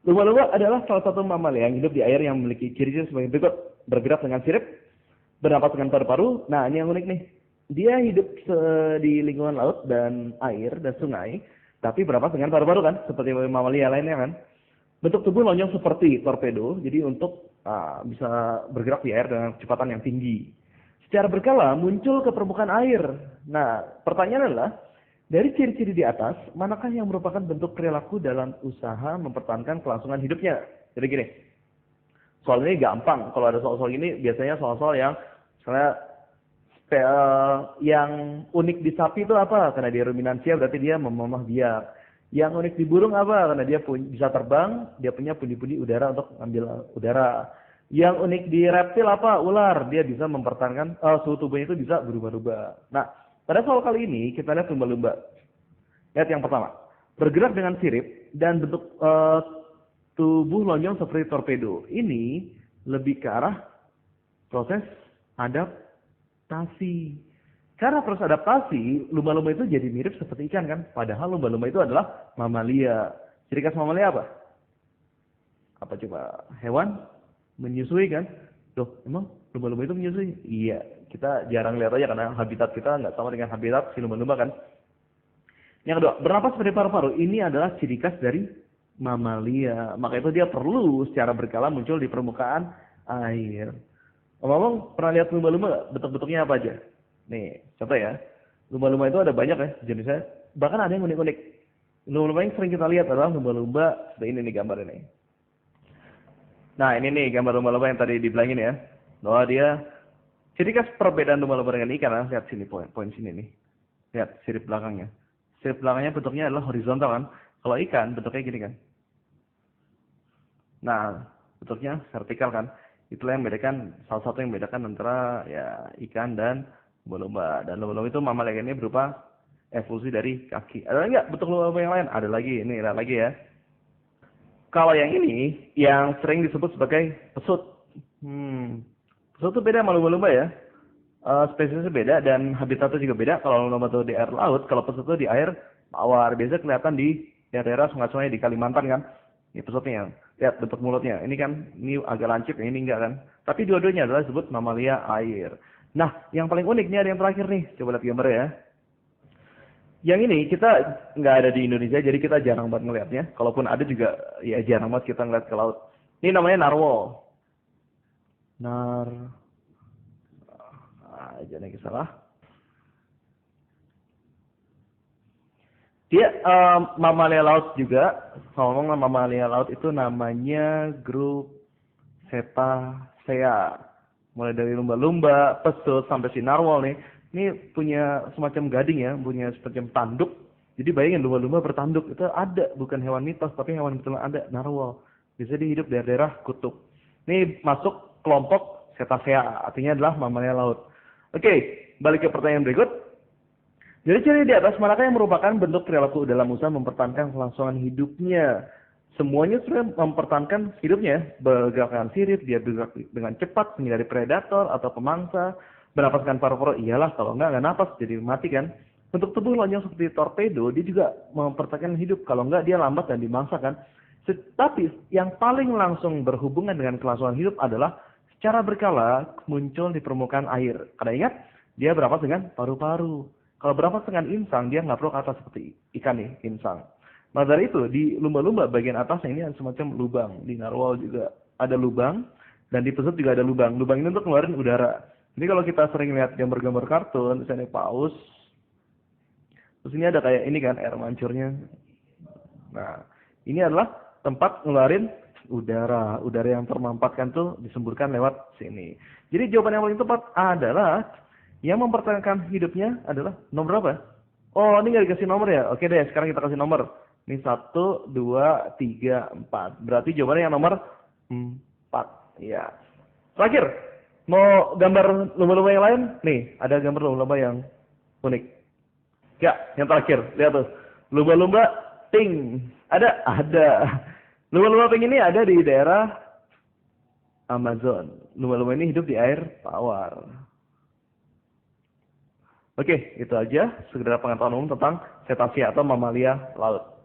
Lumba-lumba adalah salah satu mamalia yang hidup di air yang memiliki ciri-ciri sebagai berikut. Bergerak dengan sirip, bernapas dengan paru-paru. Nah, ini yang unik nih. Dia hidup di lingkungan laut dan air dan sungai, tapi bernapas dengan paru-paru kan, seperti mamalia lainnya kan. Bentuk tubuh lonjong seperti torpedo, jadi untuk bisa bergerak di air dengan kecepatan yang tinggi. Secara berkala muncul ke permukaan air. Nah, pertanyaan adalah, dari ciri-ciri di atas, manakah yang merupakan bentuk perilaku dalam usaha mempertahankan kelangsungan hidupnya? Jadi gini, soal ini gampang. Kalau ada soal-soal ini, biasanya soal-soal yang misalnya yang unik di sapi itu apa? Karena dia ruminansia, berarti dia memamah biak. Yang unik di burung apa? Karena dia bisa terbang, dia punya pundi-pundi udara untuk mengambil udara. Yang unik di reptil apa? Ular. Dia bisa mempertahankan suhu tubuhnya itu bisa berubah-ubah. Nah, pada soal kali ini kita lihat lumba-lumba. Lihat yang pertama. Bergerak dengan sirip dan bentuk tubuh lonjong seperti torpedo. Ini lebih ke arah proses adaptasi. Karena proses adaptasi, lumba-lumba itu jadi mirip seperti ikan kan. Padahal lumba-lumba itu adalah mamalia. Ciri khas mamalia apa? Apa coba? Hewan menyusui kan? Loh, emang lumba-lumba itu menyusui? Iya, kita jarang lihat aja karena habitat kita nggak sama dengan habitat si lumba-lumba kan. Yang kedua, bernapas seperti paru-paru. Ini adalah ciri khas dari mamalia. Maka itu dia perlu secara berkala muncul di permukaan air. Ngomong pernah lihat lumba-lumba? Bentuk-bentuknya apa aja? Nih, contoh ya. Lumba-lumba itu ada banyak ya jenisnya. Bahkan ada yang unik-unik. Lumba-lumba yang sering kita lihat adalah lumba-lumba seperti ini nih gambar ini. Nah, ini nih gambar lumba-lumba yang tadi dibilangin ya. Bahwa dia ciri khas perbedaan lumba-lumba dengan ikan. Lihat sini poin sini nih. Lihat sirip belakangnya. Sirip belakangnya bentuknya adalah horizontal kan. Kalau ikan bentuknya gini kan. Nah, bentuknya vertikal kan. Itulah yang membedakan, salah satu yang membedakan antara ya ikan dan lumba-lumba. Dan lumba-lumba itu mamalia ini berupa evolusi dari kaki. Ada enggak bentuk lumba-lumba yang lain? Ada lagi, ini ada lagi ya. Kalau yang ini, yang sering disebut sebagai pesut. Pesut itu beda sama lumba-lumba ya. Spesiesnya beda dan habitatnya juga beda. Kalau lumba itu di air laut, kalau pesut itu di air tawar. Biasanya kelihatan di daerah sungai-sungai di Kalimantan kan. Ini pesutnya. Lihat bentuk mulutnya. Ini kan, ini agak lancip, yang ini enggak kan. Tapi dua-duanya adalah disebut mamalia air. Nah, yang paling unik, ini ada yang terakhir nih. Coba lihat gambar ya. Yang ini kita nggak ada di Indonesia, jadi kita jarang banget ngelihatnya. Kalaupun ada juga, ya jarang banget kita ngeliat ke laut. Ini namanya narwhal. Jangan salah. Dia mamalia laut juga. Ngomong mamalia laut itu namanya grup Cetacea. Mulai dari lumba-lumba, pesut, sampai si narwhal nih. Ini punya semacam gading ya, punya semacam tanduk. Jadi bayangin lumba-lumba bertanduk. Itu ada, bukan hewan mitos, tapi hewan betulan ada, narwhal. Bisa dihidup di daerah kutub. Ini masuk kelompok Cetacea, artinya adalah mamalia laut. Oke, balik ke pertanyaan berikut. Jadi ciri di atas manakah yang merupakan bentuk perilaku dalam usaha mempertahankan kelangsungan hidupnya? Semuanya sudah mempertahankan hidupnya. Bergerak dengan sirip, dia bergerak dengan cepat, menghindari predator atau pemangsa. Bernapaskan paru-paru, iyalah kalau nggak napas jadi mati kan. Bentuk tubuh lonjong seperti torpedo, dia juga mempertahankan hidup. Kalau nggak dia lambat dan dimangsa kan. Tapi yang paling langsung berhubungan dengan kelangsungan hidup adalah secara berkala muncul di permukaan air. Karena ingat, dia bernafas dengan paru-paru. Kalau bernafas dengan insang, dia nggak perlu ke atas seperti ikan nih, insang. Maka dari itu, di lumba-lumba bagian atasnya ini ada semacam lubang. Di narwhal juga ada lubang, dan di pesut juga ada lubang. Lubang ini untuk ngeluarin udara. Jadi kalau kita sering lihat gambar-gambar kartun, misalnya paus, terus ini ada kayak ini kan, air mancurnya. Nah, ini adalah tempat ngeluarin udara. Udara yang termampatkan tuh disemburkan lewat sini. Jadi jawaban yang paling tepat adalah yang mempertahankan hidupnya adalah nomor berapa? Oh, ini nggak dikasih nomor ya? Oke deh, sekarang kita kasih nomor. Ini 1, 2, 3, 4. Berarti jawabannya yang nomor 4. Ya. Terakhir, mau gambar lumba-lumba yang lain? Nih, ada gambar lumba-lumba yang unik. Ya, yang terakhir. Lihat tuh. Lumba-lumba pink. Ada? Ada. Lumba-lumba pink ini ada di daerah Amazon. Lumba-lumba ini hidup di air tawar. Oke, itu aja sekedar pengetahuan umum tentang cetacea atau mamalia laut.